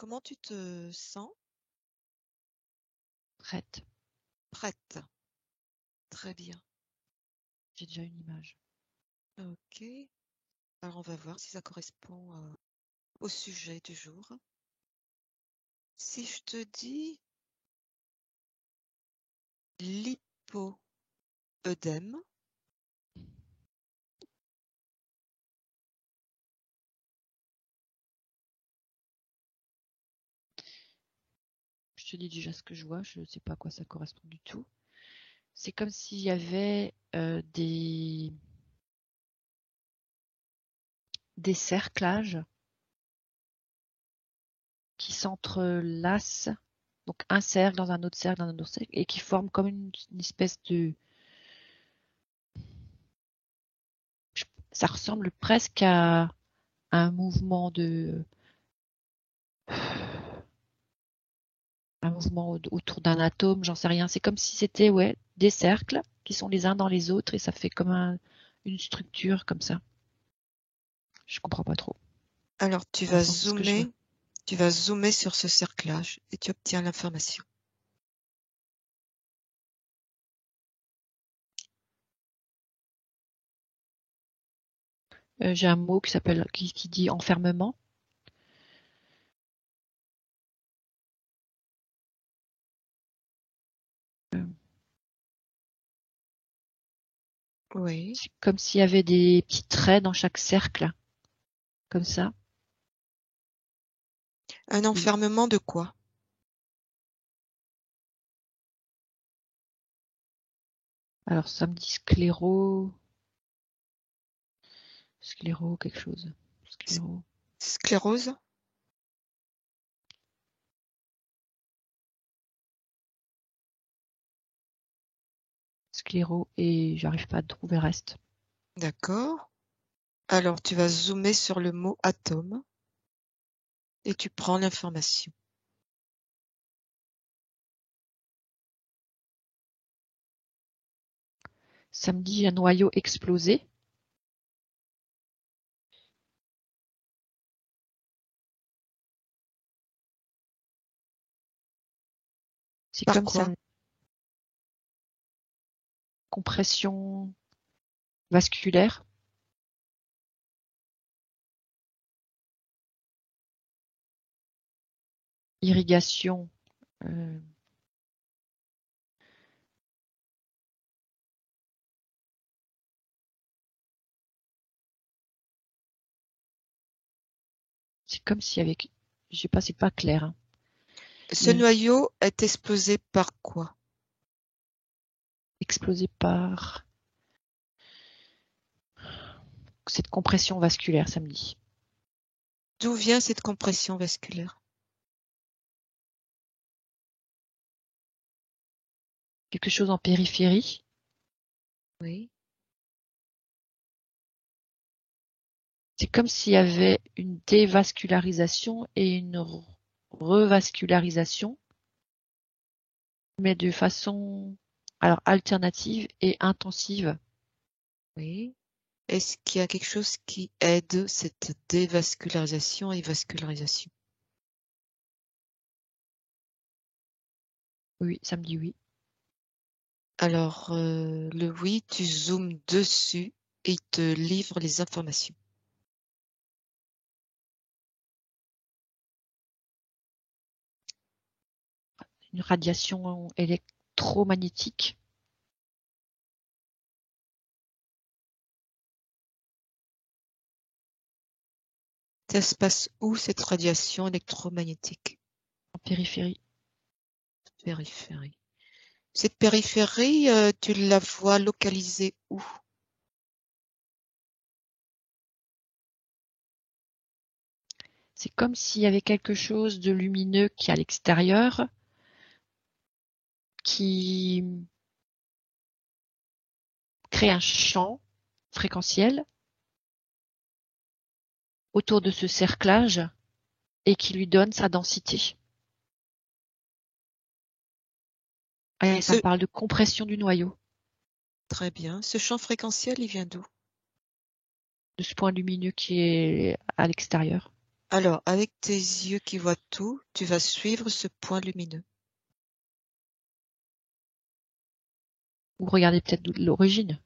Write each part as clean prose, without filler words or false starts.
Comment tu te sens? Prête. Prête. Très bien. J'ai déjà une image. Ok. Alors on va voir si ça correspond au sujet du jour. Si je te dis l'hypoœdème, Je te dis déjà ce que je vois, je ne sais pas à quoi ça correspond du tout. C'est comme s'il y avait des cerclages qui s'entrelacent, donc un cercle dans un autre cercle, dans un autre cercle, et qui forment comme une espèce de... Ça ressemble presque à un mouvement autour d'un atome, j'en sais rien. C'est comme si c'était des cercles qui sont les uns dans les autres et ça fait comme une structure comme ça. Je comprends pas trop. alors Pour l'instant, c'est ce que je vois. tu vas zoomer sur ce cerclage et tu obtiens l'information. J'ai un mot qui dit enfermement. Oui. C'est comme s'il y avait des petits traits dans chaque cercle, comme ça. Un enfermement de quoi? Alors ça me dit scléro quelque chose. Sclérose? Scléro et j'arrive pas à trouver le reste. D'accord. Alors tu vas zoomer sur le mot atome et tu prends l'information. Ça me dit un noyau explosé. C'est Par comme ça, quoi? compression vasculaire. Irrigation. euh, c'est comme s'il y avait, je sais pas, c'est pas clair, hein. Ce Mais noyau est explosé par quoi? explosé par cette compression vasculaire, ça me dit. D'où vient cette compression vasculaire? Quelque chose en périphérie. Oui. C'est comme s'il y avait une dévascularisation et une revascularisation, mais de façon alors alternative et intensive. Oui. Est-ce qu'il y a quelque chose qui aide cette dévascularisation et vascularisation? Oui, ça me dit oui. Alors, le oui, tu zoomes dessus et il te livre les informations. Une radiation électromagnétique. Ça se passe où cette radiation électromagnétique? En périphérie. Périphérie. Cette périphérie, tu la vois localisée où? C'est comme s'il y avait quelque chose de lumineux qui est à l'extérieur, qui crée un champ fréquentiel autour de ce cerclage et qui lui donne sa densité. Et ça me Ce, parle de compression du noyau, très bien. Ce champ fréquentiel, il vient d'où? de ce point lumineux qui est à l'extérieur. Alors, avec tes yeux qui voient tout, tu vas suivre ce point lumineux. Ou regarder peut-être l'origine.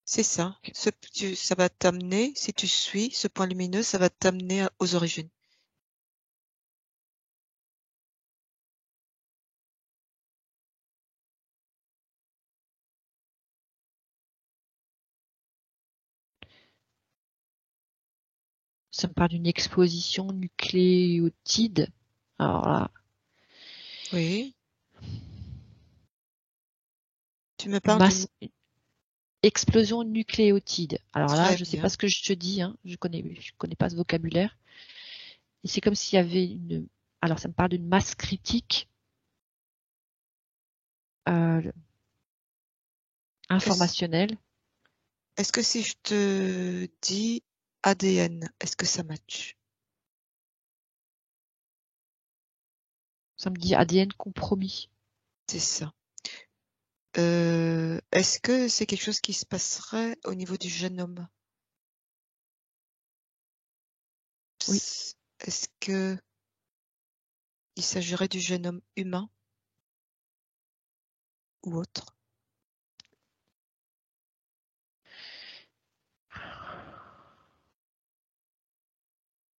C'est ça. Ça va t'amener, si tu suis ce point lumineux, ça va t'amener aux origines. Ça me parle d'une explosion nucléotide. Alors là, Oui. Tu me une parles d'une... explosion nucléotide. Alors là, Très je sais pas bien. ce que je te dis, hein. Je connais pas ce vocabulaire. Et c'est comme s'il y avait alors ça me parle d'une masse critique, euh, Est-ce, informationnelle. est-ce que si je te dis ADN, est-ce que ça match? Ça me dit ADN compromis. C'est ça. Est-ce que c'est quelque chose qui se passerait au niveau du génome? Oui. Est-ce que il s'agirait du génome humain ou autre?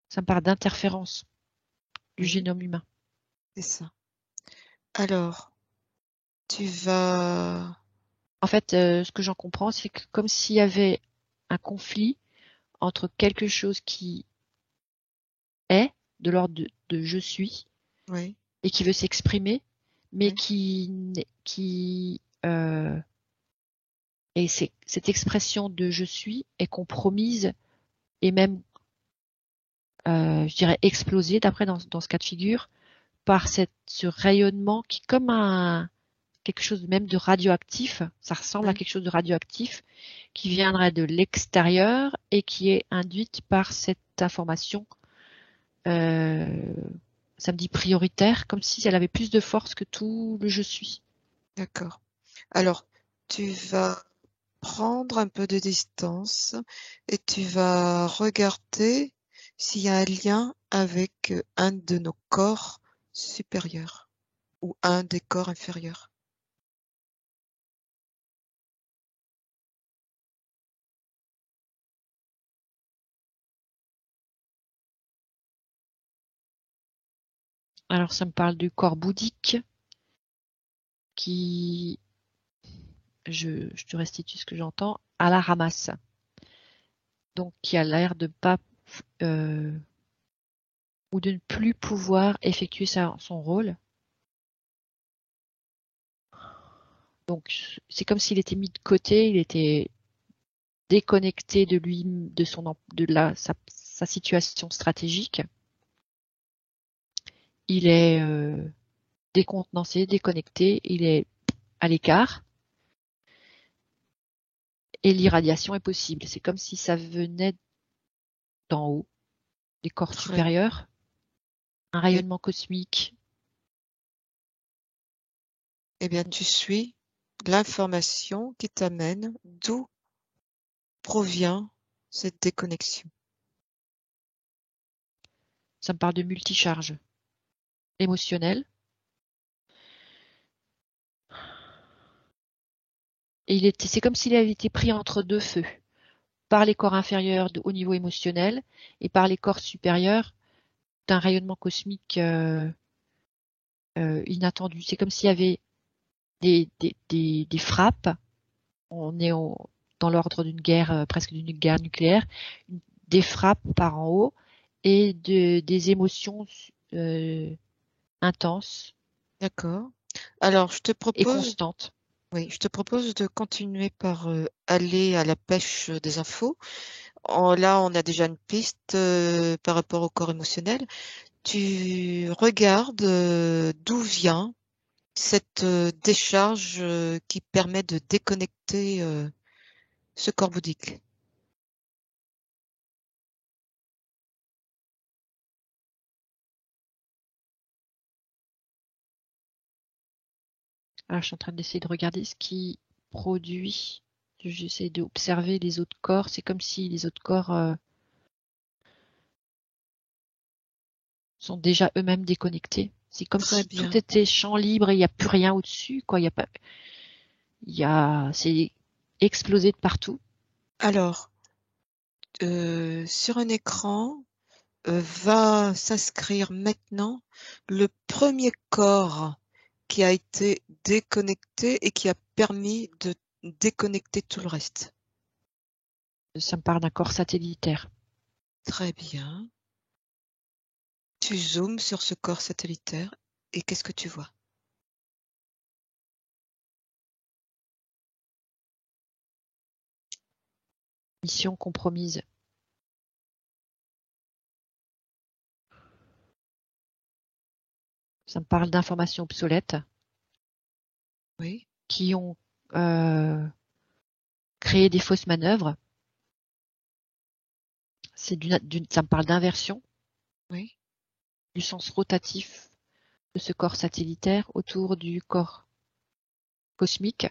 Ça me parle d'interférence du Oui, génome humain. c'est ça. Alors, tu vas... En fait, ce que j'en comprends, c'est que comme s'il y avait un conflit entre quelque chose qui est de l'ordre de je suis Oui, et qui veut s'exprimer, mais oui, et cette expression de je suis est compromise et même, je dirais, explosée, d'après dans ce cas de figure, par ce rayonnement qui, comme quelque chose même de radioactif, ça ressemble à oui. quelque chose de radioactif, qui viendrait de l'extérieur et qui est induite par cette information, euh, ça me dit prioritaire, comme si elle avait plus de force que tout le je suis. D'accord. Alors, tu vas prendre un peu de distance et tu vas regarder s'il y a un lien avec un de nos corps supérieurs ou un des corps inférieurs. Alors ça me parle du corps bouddhique qui, je te restitue ce que j'entends, à la ramasse. Donc qui a l'air de pas euh, ou de ne plus pouvoir effectuer son rôle. Donc c'est comme s'il était mis de côté, il était déconnecté de lui, sa situation stratégique. Il est décontenancé, déconnecté, il est à l'écart et l'irradiation est possible. C'est comme si ça venait d'en haut, des corps Très bien. supérieurs, un Eh, rayonnement cosmique. eh bien, tu suis l'information qui t'amène d'où provient cette déconnexion. Ça me parle de multicharge émotionnelle. Et c'est comme s'il avait été pris entre deux feux, par les corps inférieurs au niveau émotionnel et par les corps supérieurs d'un rayonnement cosmique inattendu. C'est comme s'il y avait des frappes. On est dans l'ordre d'une guerre, presque d'une guerre nucléaire, des frappes par en haut et des émotions intenses D'accord. Alors, et constantes. oui, je te propose de continuer par aller à la pêche des infos. Là, on a déjà une piste par rapport au corps émotionnel. Tu regardes d'où vient cette décharge qui permet de déconnecter ce corps bouddhique. Alors, je suis en train d'essayer de regarder ce qui produit. J'essaie d'observer les autres corps. C'est comme si les autres corps sont déjà eux-mêmes déconnectés. C'est comme Très si bien. tout était champ libre et il n'y a plus rien au-dessus, quoi. C'est explosé de partout. Alors, sur un écran, va s'inscrire maintenant le premier corps qui a été déconnecté et qui a permis de déconnecter tout le reste. Ça me parle d'un corps satellitaire. Très bien. Tu zoomes sur ce corps satellitaire et qu'est-ce que tu vois? Mission compromise. Ça me parle d'informations obsolètes Oui, qui ont créé des fausses manœuvres. Ça me parle d'inversion oui. du sens rotatif de ce corps satellitaire autour du corps cosmique.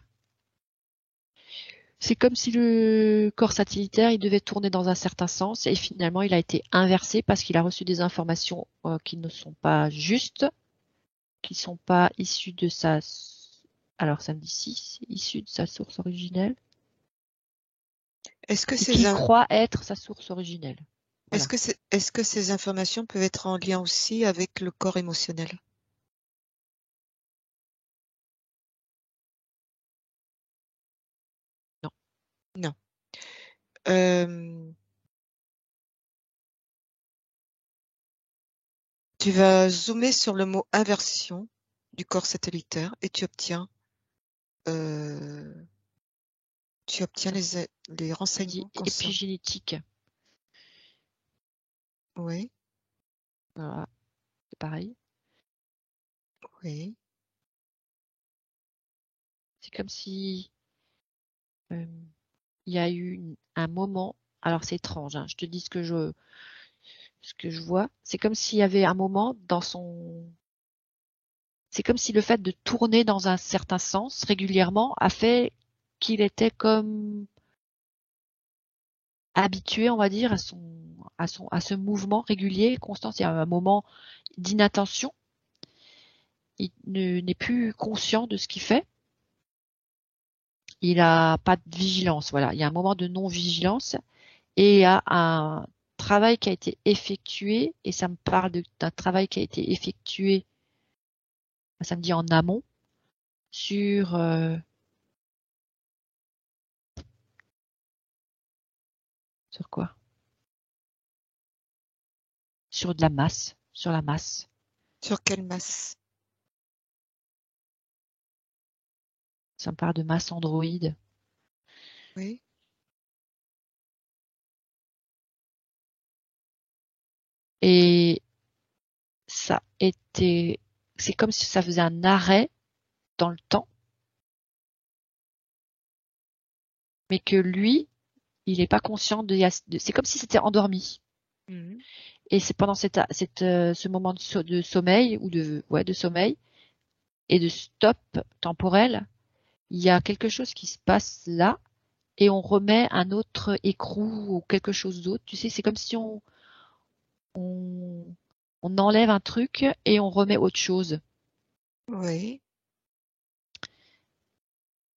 C'est comme si le corps satellitaire, il devait tourner dans un certain sens et finalement il a été inversé parce qu'il a reçu des informations qui ne sont pas justes, qui ne sont pas issues de alors ça me dit si, issues de sa source originelle Est-ce que et ces, qu'il in- croit être sa source originelle. Voilà. est-ce que ces informations peuvent être en lien aussi avec le corps émotionnel? Non. Non. Euh, Tu vas zoomer sur le mot inversion du corps satellitaire et euh, tu obtiens Ça, les ça me dit renseignements concernant. épigénétique. Oui, Voilà, c'est pareil. oui, C'est comme si euh, il y a eu un moment. Alors c'est étrange, hein, je te dis ce que je vois. C'est comme s'il y avait un moment dans son. C'est comme si le fait de tourner dans un certain sens régulièrement a fait qu'il était comme habitué, on va dire, à ce mouvement régulier, constant. Il y a un moment d'inattention. N'est plus conscient de ce qu'il fait. Il a pas de vigilance. Voilà. Il y a un moment de non-vigilance et il y a un travail qui a été effectué et ça me parle d'un travail qui a été effectué, ça me dit en amont, sur sur quoi? Sur de la masse, sur la masse. sur quelle masse? Ça me parle de masse androïde. Oui, Et ça était, c'est comme si ça faisait un arrêt dans le temps, mais que lui, il n'est pas conscient c'est comme si c'était endormi. mhm, Et c'est pendant ce moment de sommeil ou de sommeil et de stop temporel, il y a quelque chose qui se passe là et on remet un autre écrou ou quelque chose d'autre. Tu sais, c'est comme si on, on enlève un truc et on remet autre chose. oui.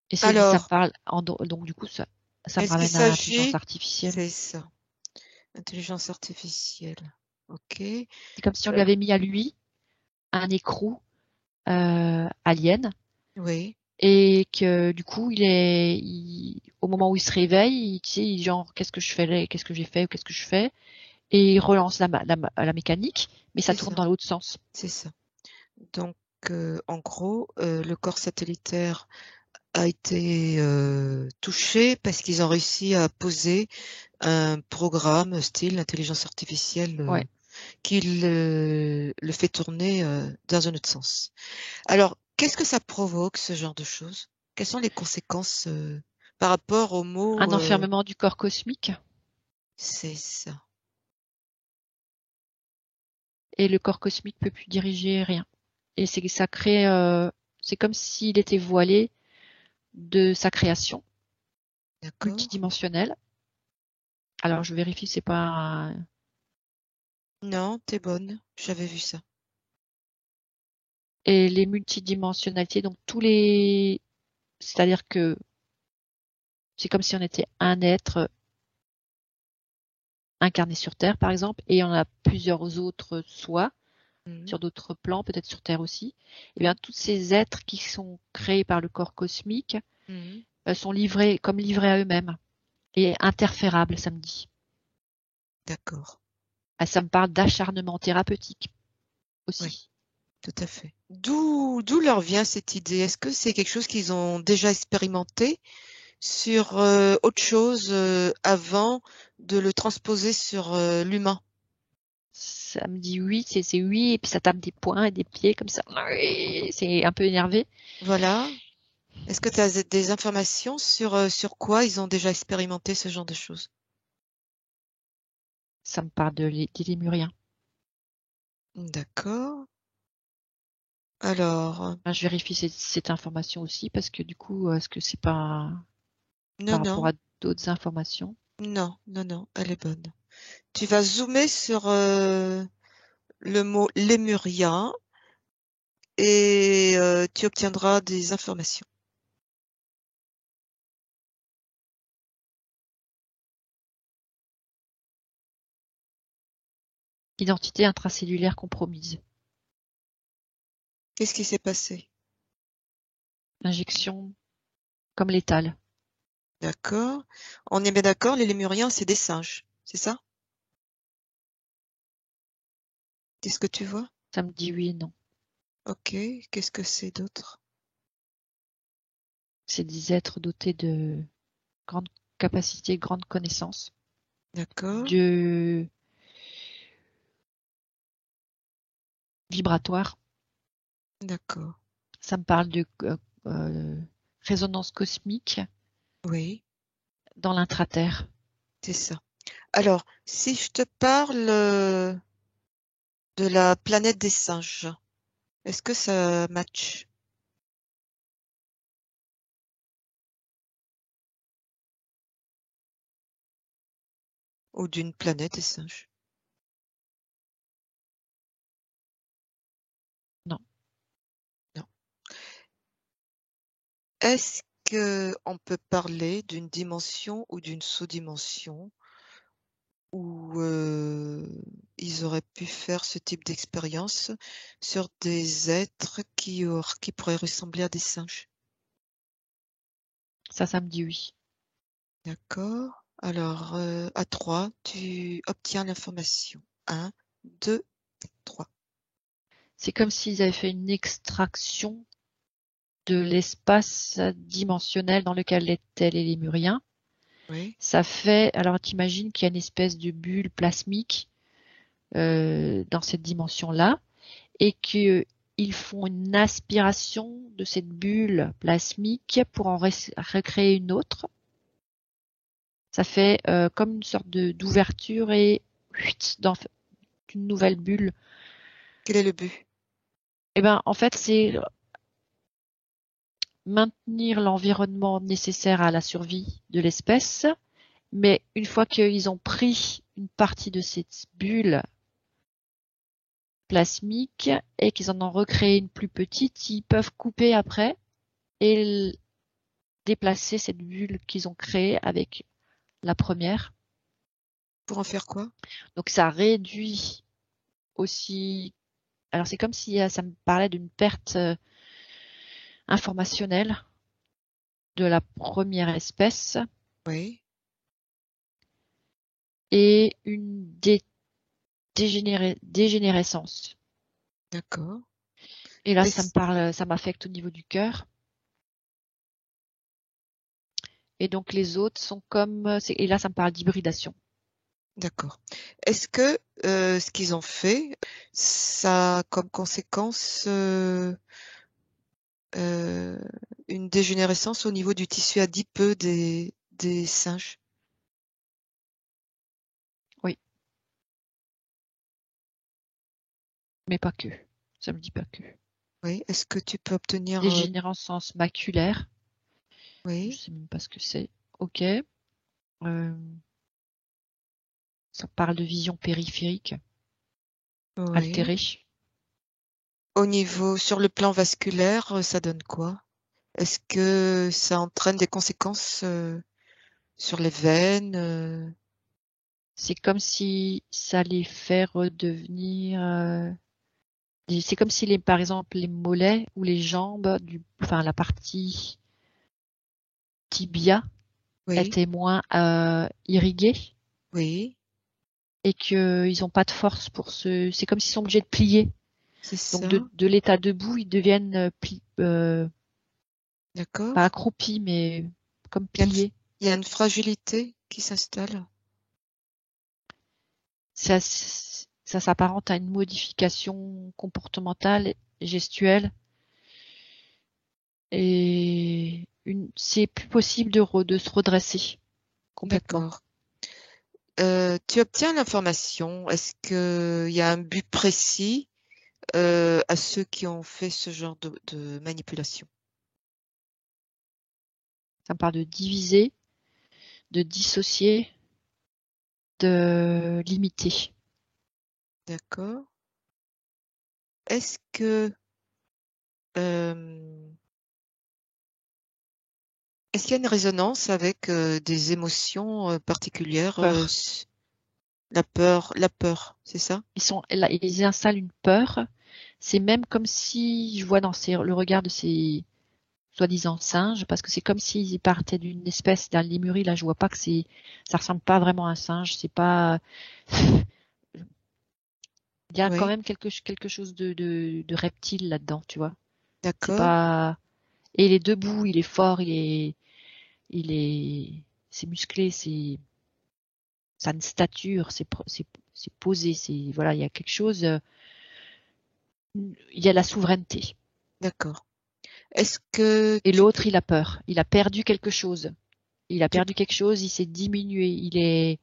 Et ça me Alors, parle, donc du coup, ça me est-ce qu'il ramène à l'intelligence s'agit? artificielle. C'est ça, intelligence artificielle. Ok. C'est comme si on lui avait mis à lui un écrou alien Oui, et que du coup au moment où il se réveille, tu sais, genre qu'est-ce que je fais là, qu'est-ce que j'ai fait ou qu'est-ce que je fais et il relance la mécanique, mais ça c'est tourne ça, dans l'autre sens. c'est ça. Donc, en gros, le corps satellitaire a été touché parce qu'ils ont réussi à poser un programme style intelligence artificielle Ouais. qui le fait tourner dans un autre sens. Alors, qu'est-ce que ça provoque, ce genre de choses? Quelles sont les conséquences par rapport au Un mot enfermement du corps cosmique c'est ça? et le corps cosmique peut plus diriger rien. Et ça crée, c'est comme s'il était voilé de sa création D'accord? multidimensionnelle. Alors je vérifie, c'est pas Non, t'es bonne. J'avais vu ça. Et les multidimensionnalités, donc c'est-à-dire que c'est comme si on était un être incarné sur Terre, par exemple, et on a plusieurs autres soi Mhm. sur d'autres plans, peut-être sur Terre aussi. Et bien, Mhm. tous ces êtres qui sont créés par le corps cosmique Mhm. sont livrés à eux-mêmes et interférables, ça me dit. D'accord. Ah, ça me parle d'acharnement thérapeutique Oui, aussi. tout à fait. D'où leur vient cette idée? Est-ce que c'est quelque chose qu'ils ont déjà expérimenté sur autre chose avant de le transposer sur l'humain? Ça me dit oui, c'est oui, et puis ça tape des poings et des pieds comme ça. Oui, c'est un peu énervé. Voilà. Est-ce que tu as des informations sur quoi ils ont déjà expérimenté ce genre de choses? Ça me parle des lémuriens. D'accord. Alors, Enfin, je vérifie cette information aussi parce que du coup, est-ce que c'est pas non, par rapport non, à d'autres informations? non, non, non, elle est bonne. Tu vas zoomer sur le mot lémurien et tu obtiendras des informations. Identité intracellulaire compromise. Qu'est-ce qui s'est passé? Injection comme létale. D'accord. On est bien d'accord, les lémuriens, c'est des singes, c'est ça? Qu'est-ce que tu vois? Ça me dit oui et non. Ok. Qu'est-ce que c'est d'autre? C'est des êtres dotés de grandes capacités, grandes connaissances, D'accord. de vibratoire. D'accord. Ça me parle de euh, résonance cosmique Oui, dans l'intraterre. c'est ça. Alors, si je te parle de la planète des singes, est-ce que ça match? Ou d'une planète des singes? Non. Non. Est-ce que on peut parler d'une dimension ou d'une sous-dimension où ils auraient pu faire ce type d'expérience sur des êtres qui pourraient ressembler à des singes? Ça me dit oui. D'accord. Alors, à 3, tu obtiens l'information. Un, 2, 3. C'est comme s'ils avaient fait une extraction de l'espace dimensionnel dans lequel étaient les lémuriens. Oui. Ça fait, alors t'imagines qu'il y a une espèce de bulle plasmique dans cette dimension-là et qu'ils font une aspiration de cette bulle plasmique pour en recréer une autre. Ça fait comme une sorte d'ouverture et dans une nouvelle bulle. Quel est le but? Et ben en fait c'est maintenir l'environnement nécessaire à la survie de l'espèce, mais une fois qu'ils ont pris une partie de cette bulle plasmique et qu'ils en ont recréé une plus petite, ils peuvent couper après et déplacer cette bulle qu'ils ont créée avec la première. Pour en faire quoi? Donc ça réduit aussi. Alors c'est comme si ça me parlait d'une perte informationnelle de la première espèce Oui. et une dégénérescence. D'accord. Et là, ça me Est-ce- parle, ça m'affecte au niveau du cœur. Et donc les autres sont comme, et là, ça me parle d'hybridation. D'accord. Est-ce que ce qu'ils ont fait, ça a comme conséquence euh, une dégénérescence au niveau du tissu adipeux des singes? Oui, mais pas que. Ça me dit pas que. Oui. Est-ce que tu peux obtenir Dégénérescence maculaire. Je oui. sais même pas ce que c'est. Ok. Ça parle de vision périphérique. Oui. altérée. Sur le plan vasculaire, ça donne quoi? Est-ce que ça entraîne des conséquences sur les veines? C'est comme si ça les fait redevenir. C'est comme si par exemple, les mollets ou les jambes enfin la partie tibia Oui, étaient moins irriguées oui, et qu'ils n'ont pas de force pour c'est comme s'ils sont obligés de plier. c'est Donc ça. de l'état debout, ils deviennent pas D'accord. accroupis, mais comme Il y a une, pliés. il y a une fragilité qui s'installe. Ça s'apparente à une modification comportementale, gestuelle, et c'est plus possible de se redresser complètement. D'accord. Tu obtiens l'information. Est-ce qu'il y a un but précis à ceux qui ont fait ce genre de manipulation? Ça me parle de diviser, de dissocier, de limiter. D'accord. Est-ce que euh, est-ce qu'il y a une résonance avec des émotions particulières, Peur. la peur, c'est ça? Ils installent une peur. C'est même comme si je vois le regard de ces soi-disant singes, parce que c'est comme s'ils partaient d'une espèce d'un lémurie. Là, je vois pas ça ressemble pas vraiment à un singe. C'est pas, il y a quand Oui, même quelque chose de reptile là-dedans, tu vois. C'est d'accord, pas, et il est debout, il est fort, c'est musclé, ça a une stature, c'est posé, voilà, il y a quelque chose, il y a la souveraineté. d'accord. Est-ce que Et tu l'autre, peux, il a peur. Il a perdu quelque chose. Il a tu, perdu quelque chose, il s'est diminué, il est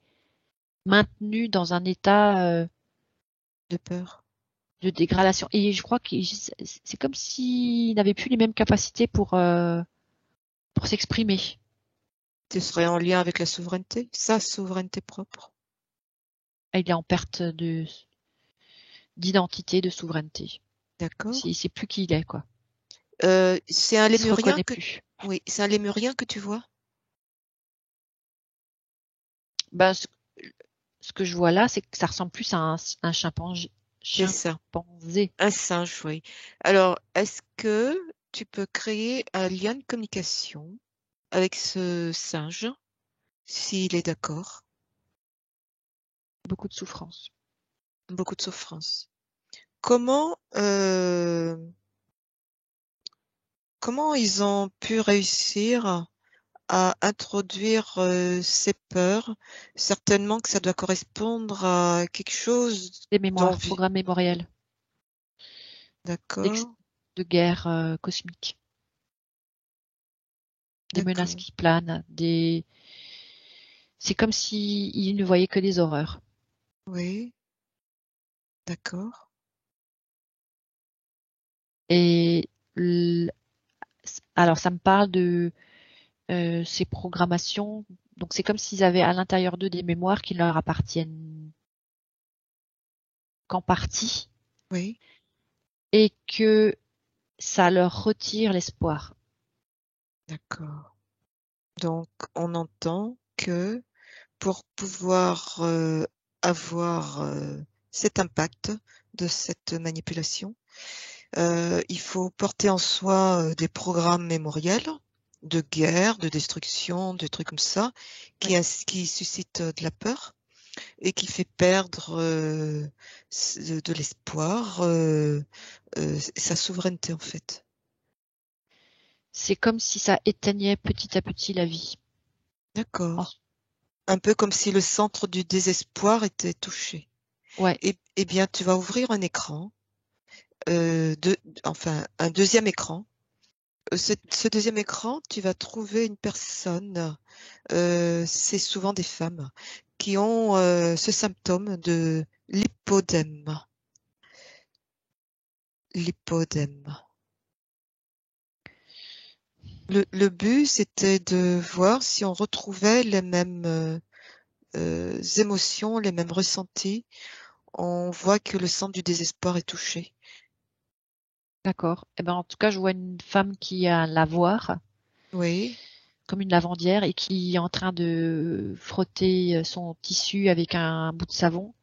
maintenu dans un état de peur? de dégradation. Et je crois que c'est comme s'il n'avait plus les mêmes capacités pour s'exprimer. Tu serais en lien avec la souveraineté, sa souveraineté propre. Il est en perte d'identité, de souveraineté. D'accord. C'est plus qui il est, quoi. C'est un Il se lémurien reconnaît que, plus. oui, c'est un lémurien que tu vois? Ben, ce que je vois là, c'est que ça ressemble plus à un chimpanzé. C'est ça, Chimpanzé. un singe, oui. Alors, est-ce que tu peux créer un lien de communication avec ce singe, s'il est d'accord? Beaucoup de souffrance. Beaucoup de souffrance. Comment, comment ils ont pu réussir à introduire ces peurs? Certainement que ça doit correspondre à quelque chose Des dont... mémoires, programmes mémoriels, D'accord, de guerre cosmique, des menaces d'accord, qui planent, c'est comme si il ne voyait que des horreurs. oui, d'accord, Et l- alors, ça me parle de ces programmations. Donc, c'est comme s'ils avaient à l'intérieur d'eux des mémoires qui leur appartiennent qu'en partie oui, et que ça leur retire l'espoir. d'accord. Donc, on entend que pour pouvoir avoir cet impact de cette manipulation, il faut porter en soi des programmes mémoriels de guerre, de destruction, des trucs comme ça, Oui. qui suscitent de la peur et qui fait perdre de l'espoir, sa souveraineté en fait. C'est comme si ça éteignait petit à petit la vie. En- D'accord. Un peu comme si le centre du désespoir était touché. Ouais, Eh bien, tu vas ouvrir un écran, enfin un deuxième écran. Ce deuxième écran, tu vas trouver une personne, c'est souvent des femmes, qui ont ce symptôme de l'hypodème. L'hypodème. Le but, c'était de voir si on retrouvait les mêmes émotions, les mêmes ressentis on voit que le centre du désespoir est touché. D'accord. Eh ben, en tout cas, je vois une femme qui a un lavoir, Oui, comme une lavandière, et qui est en train de frotter son tissu avec un bout de savon,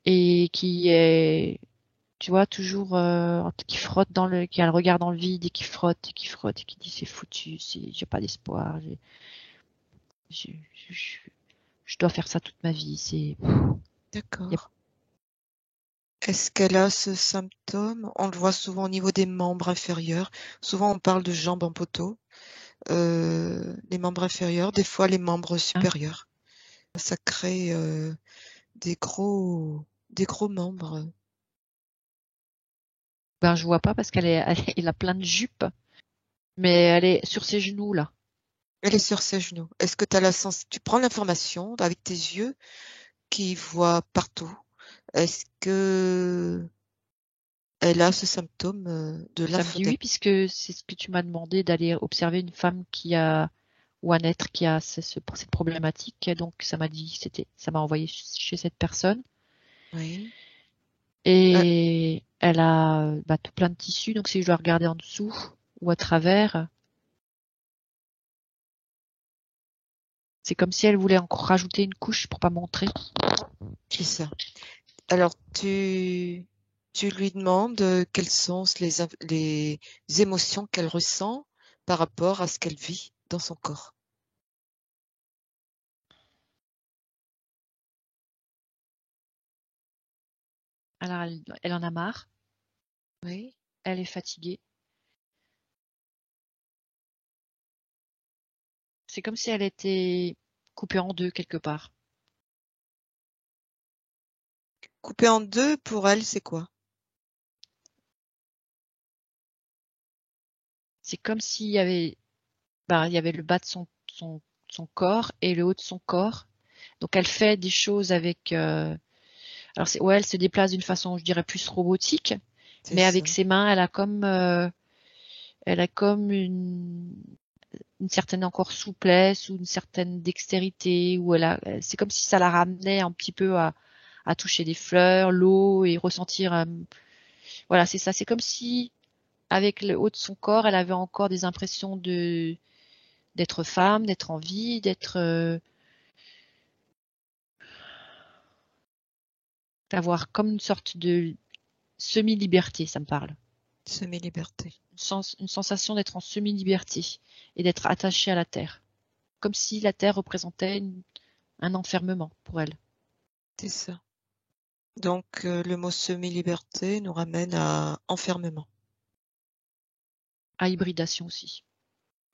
et qui est, tu vois, toujours, qui frotte qui a le regard dans le vide, et qui frotte, et qui frotte, et qui dit c'est foutu, j'ai pas d'espoir, j'ai- je, je- je dois faire ça toute ma vie, y a- d'accord. Est-ce qu'elle a ce symptôme? On le voit souvent au niveau des membres inférieurs. Souvent, on parle de jambes en poteau. Les membres inférieurs, des fois les membres hein. supérieurs. Ça crée des gros membres. Ben, je vois pas parce elle a plein de jupes, mais elle est sur ses genoux, là. Elle est sur ses genoux. Est-ce que tu as la sens... Tu prends l'information avec tes yeux qui voient partout. Est-ce que elle a ce symptôme de Ça me dit oui, l'infodème? puisque c'est ce que tu m'as demandé d'aller observer une femme qui a, ou un être qui a cette problématique. Donc, ça m'a envoyé chez cette personne. Oui. Euh, Et elle a bah, tout plein de tissus. Donc, si je dois regarder en dessous ou à travers, c'est comme si elle voulait encore rajouter une couche pour pas montrer. c'est ça. Alors, tu lui demandes quelles sont les émotions qu'elle ressent par rapport à ce qu'elle vit dans son corps. Alors, elle en a marre. Oui. Elle est fatiguée. C'est comme si elle était coupée en deux quelque part. Coupé en deux, pour elle, c'est quoi? C'est comme s'il y avait, bah, il y avait le bas de son corps et le haut de son corps. Donc elle fait des choses avec. Alors ouais, elle se déplace d'une façon, je dirais, plus robotique, C'est mais avec ça. ses mains, elle a comme une certaine encore souplesse ou une certaine dextérité. Ou c'est comme si ça la ramenait un petit peu à toucher des fleurs, l'eau et ressentir. Voilà, c'est ça. C'est comme si avec le haut de son corps, elle avait encore des impressions d'être femme, d'être en vie, d'avoir comme une sorte de semi-liberté, ça me parle. Semi-liberté. Une sensation d'être en semi-liberté et d'être attachée à la terre. Comme si la terre représentait un enfermement pour elle. C'est ça. Donc, le mot semi-liberté nous ramène à enfermement. À hybridation aussi.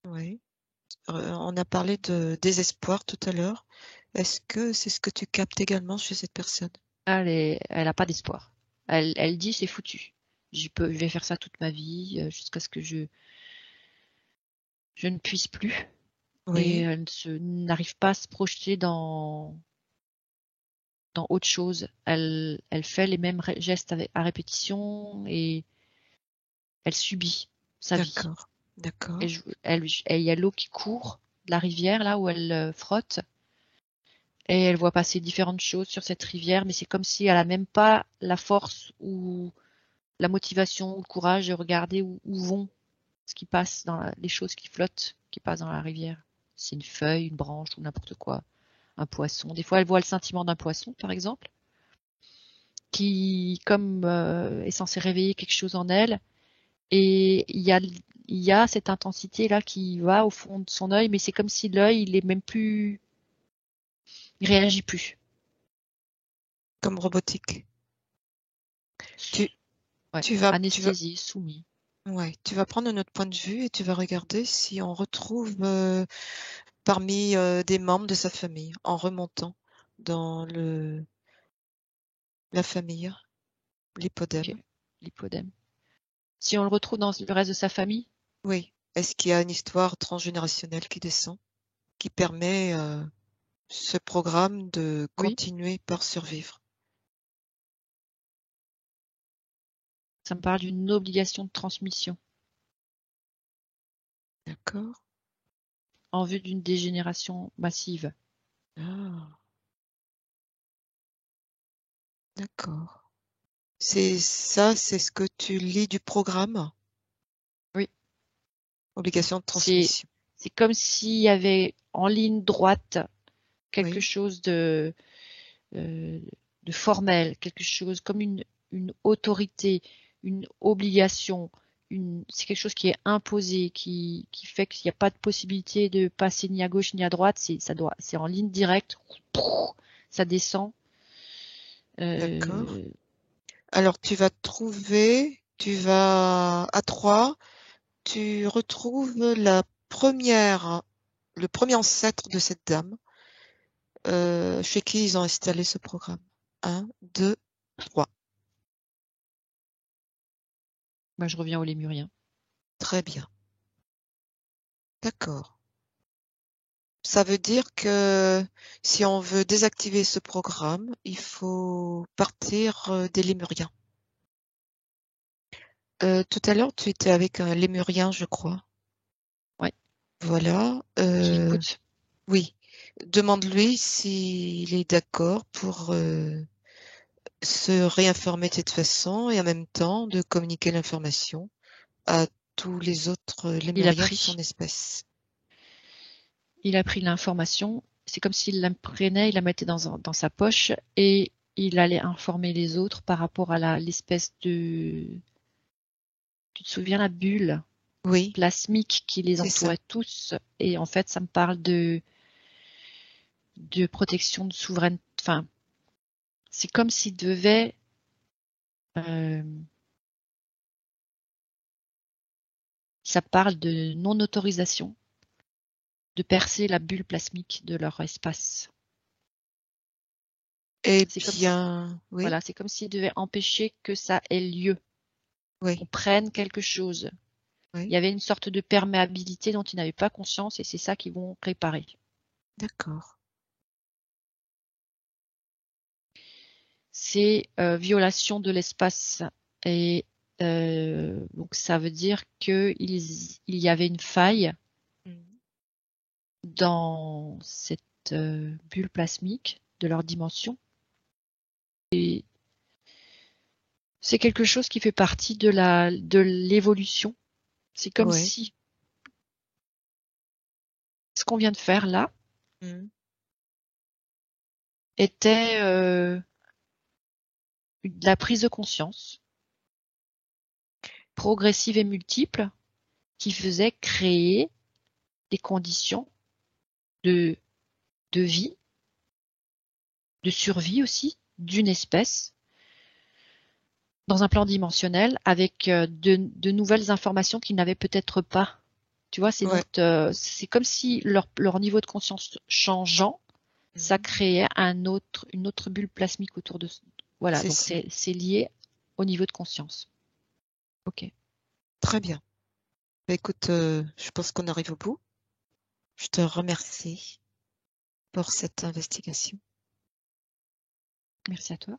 Oui. On a parlé de désespoir tout à l'heure. Est-ce que c'est ce que tu captes également chez cette personne? Elle a pas d'espoir. Elle dit c'est foutu. Je vais faire ça toute ma vie jusqu'à ce que je ne puisse plus. Et Oui, n'arrive pas à se projeter dans autre chose. Elle fait les mêmes gestes à répétition et elle subit sa vie. d'accord, d'accord, Et il y a l'eau qui court de la rivière là où elle frotte et elle voit passer différentes choses sur cette rivière, mais c'est comme si elle a même pas la force ou la motivation ou le courage de regarder où vont ce qui passe les choses qui flottent, qui passent dans la rivière. C'est une feuille, une branche ou n'importe quoi, un poisson. Des fois, elle voit le sentiment d'un poisson, par exemple, qui, comme est censé réveiller quelque chose en elle, et il y a cette intensité là qui va au fond de son œil, mais c'est comme si l'œil, il est même plus, il réagit plus. comme robotique. Tu, Ouais, tu vas, anesthésie, soumis. ouais, tu vas prendre notre point de vue et tu vas regarder si on retrouve parmi des membres de sa famille en remontant dans la famille, Ok, l'hypodème. l'hypodème. Si on le retrouve dans le reste de sa famille, Oui. Est-ce qu'il y a une histoire transgénérationnelle qui descend, qui permet ce programme de oui, continuer par survivre? ça me parle d'une obligation de transmission D'accord. en vue d'une dégénération massive. Ah, D'accord. C'est ce que tu lis du programme? Oui. Obligation de C'est transmission. comme s'il y avait en ligne droite quelque Oui, chose euh, de formel, quelque chose comme une autorité, une obligation, c'est quelque chose qui est imposé, qui fait qu'il n'y a pas de possibilité de passer ni à gauche ni à droite, c'est en ligne directe, ça descend. d'accord. Euh, Alors, tu vas à 3, tu retrouves le premier ancêtre de cette dame, chez qui ils ont installé ce programme. 1, 2, 3. je reviens au lémurien. Très bien. D'accord. Ça veut dire que si on veut désactiver ce programme, il faut partir des lémuriens. Tout à l'heure, tu étais avec un lémurien, je crois. Ouais, Voilà. je l'écoute. Oui. Demande-lui s'il est d'accord pour se réinformer de cette façon et en même temps de communiquer l'information à tous les autres Il a lémuriens de son pris. espèce. Il a pris l'information. C'est comme s'il la prenait, il la mettait dans sa poche et il allait informer les autres par rapport à l'espèce de... Tu te souviens la bulle Oui, plasmique qui les c'est ça. entourait tous? Et en fait, ça me parle de protection de souveraineté. Enfin, c'est comme s'il devait... euh, ça parle de non-autorisation de percer la bulle plasmique de leur espace. Eh C'est comme si, bien, oui, voilà, c'est comme s'il devait empêcher que ça ait lieu, qu'on oui, prenne quelque chose. Il oui, y avait une sorte de perméabilité dont ils n'avaient pas conscience et c'est ça qu'ils vont réparer. d'accord. C'est violation de l'espace et donc ça veut dire il y avait une faille Mhm. dans cette bulle plasmique de leur dimension et c'est quelque chose qui fait partie de l'évolution. C'est comme Ouais. si ce qu'on vient de faire là Mhm. était de la prise de conscience progressive et multiple qui faisait créer des conditions de, de vie, de survie aussi d'une espèce dans un plan dimensionnel avec de nouvelles informations qu'ils n'avaient peut-être pas. Tu vois, Ouais. c'est comme si leur niveau de conscience changeant, ça Mhm. créait une autre bulle plasmique autour de. Voilà, C'est donc ça. c'est lié au niveau de conscience. Ok, Très bien. Bah, écoute, je pense qu'on arrive au bout. Je te remercie pour cette investigation. merci à toi.